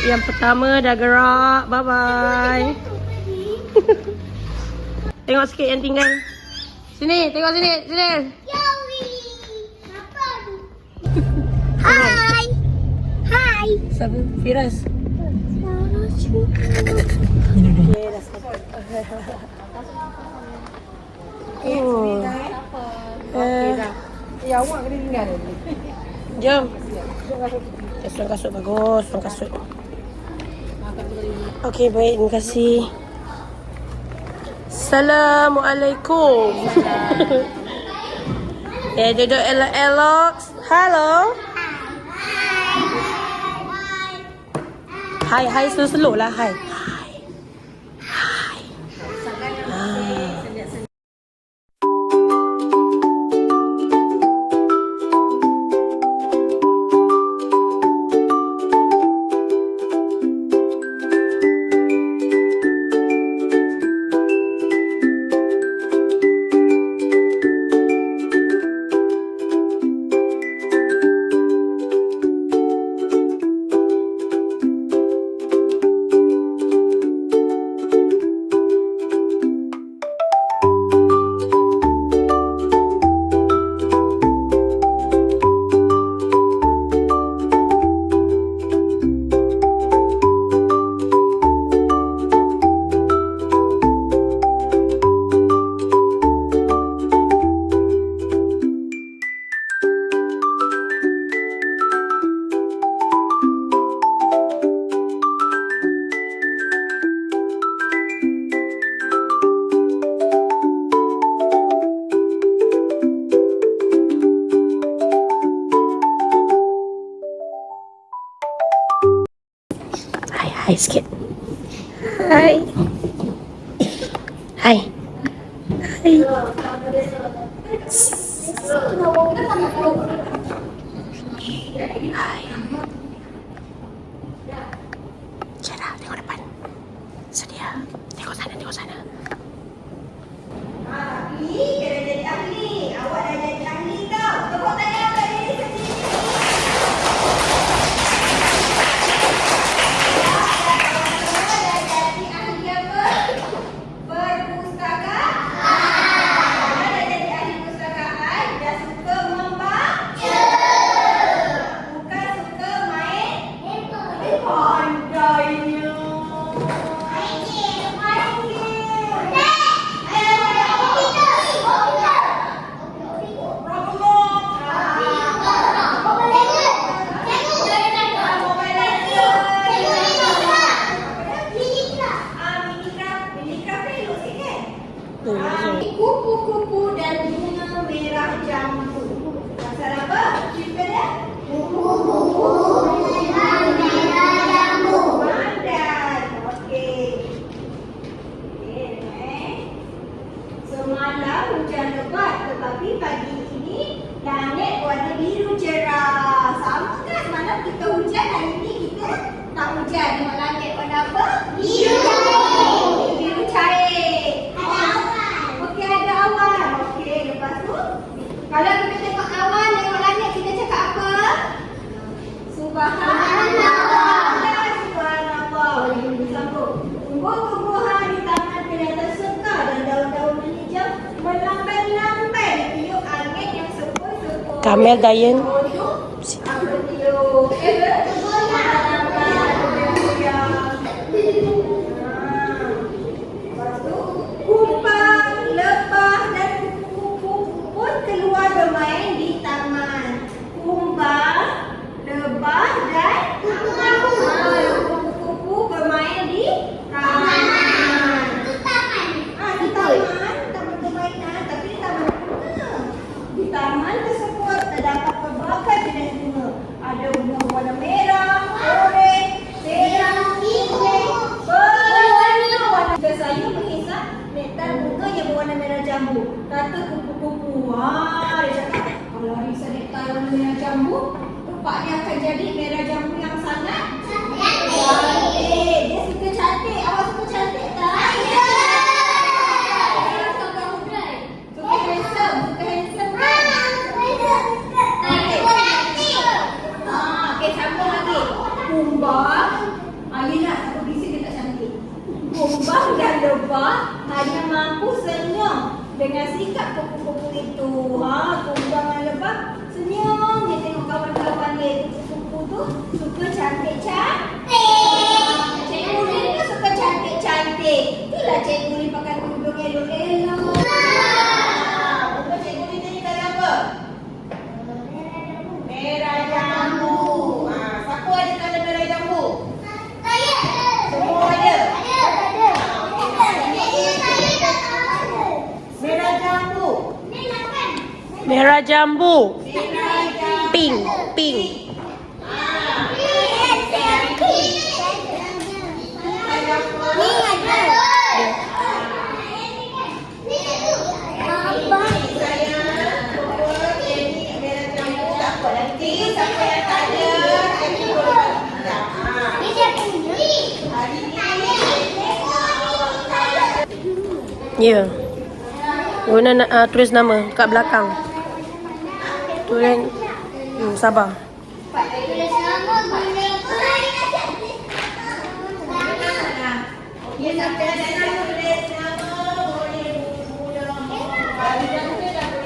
yang pertama dah gerak. Bye-bye. Tengok sikit yang tinggal. Sini, tengok sini. Sini. Hai. Hai. Siapa? Firas. Oh. Ya, awak kena tinggal. Jom. Suang kasut bagus, suang kasut. Okey, baik, terima kasih. Assalamualaikum. Duduk elok-elok. Halo. Hai, slow-slow lah. Hai. Hai sikit. Hai. Hai. Cara tengok depan. Sedia. Tengok sana. Ahli, kena jadi ahli. Awak dah jadi ahli tau. Tepuk tangan kat diri sendiri. Kupu-kupu dan bunga merah jambu. Pasal apa? Cerita dia? Kupu-kupu dan merah jambu. Pandai. Okey. Semalam hujan lebat, tetapi pagi ini langit warna biru cerah. Sama kan semalam kita hujan, hari ini kita tak hujan. Tengok langit warna apa? Biru cair. Biru cair. Ada awan. Okey, lepas tu kalau kita tengok awan, tengok langit, kita cakap apa? Subhanallah. Subhanallah. Boleh sambung. Tumbuh-tumbuhan di taman kelihatan sekar dan daun-daun hijau melambai-lambai tiup angin yang sepoi-sepoi. Kamel Dayan. Bermain di taman. Kumbang, lebah dan kupu-kupu bermain di taman. Itu taman. Di taman permainan, tapi di taman bunga. Di taman tersebut terdapat pelbagai jenis bunga. Ada bunga warna merah, oranye, merah, hijau, berwarna. Saya mengisap nektar bunga yang berwarna merah jambu. Kata kupu-kupu. Dia cakap, kalau risau nektar warna merah jambu, rupanya akan jadi merah jambu yang sangat cantik. Dia suka cantik. Awak suka cantik tak? Suka handsome. Okey, sambung lagi. Kumbang, Sebab hanya mampu senyum dengan sikap kupu-kupu itu. Kumpulan lebah senyum. Dia tengok kawan-kawan dia kupu-kupu tu suka cantik-cantik. Cikgu ni pun suka cantik-cantik. Itulah cikgu ni pakai tudung elok-elok. Untuk cikgu ni jadi kali apa? Merah jambu. Siapa ada kala merah jambu? Saya. Semua ada? Ada. Merah jambu. Merah jambu. Merah jambu. Pink. Pink. Ya. Guna tulis nama kat belakang. Tulis. Sabar.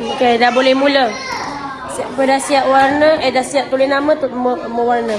Okey, dah boleh mula. Siapa dah siap warna, dah siap tulis nama tu mewarna.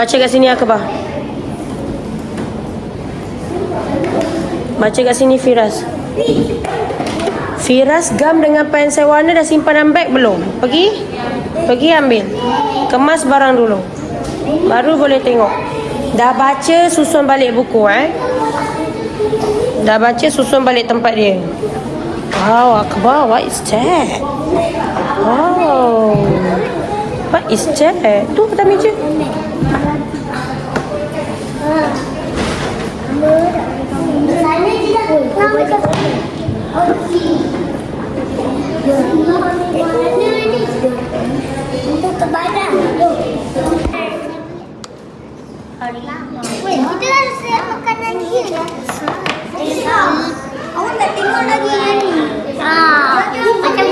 Baca kat sini Akbar. Baca kat sini Firas. Firas, gam dengan pensel warna dah simpan dalam beg belum? Pergi ambil. Kemas barang dulu. Baru boleh tengok. Dah baca, susun balik buku Dah baca, susun balik tempat dia. Wow, Akbar, what is that? Wow. What is that? Tu atas meja. Sana tidak. Untuk kebadan. Weh, kita harus lihat makanan dia. Awak tak tengok lagi yang ni. Macam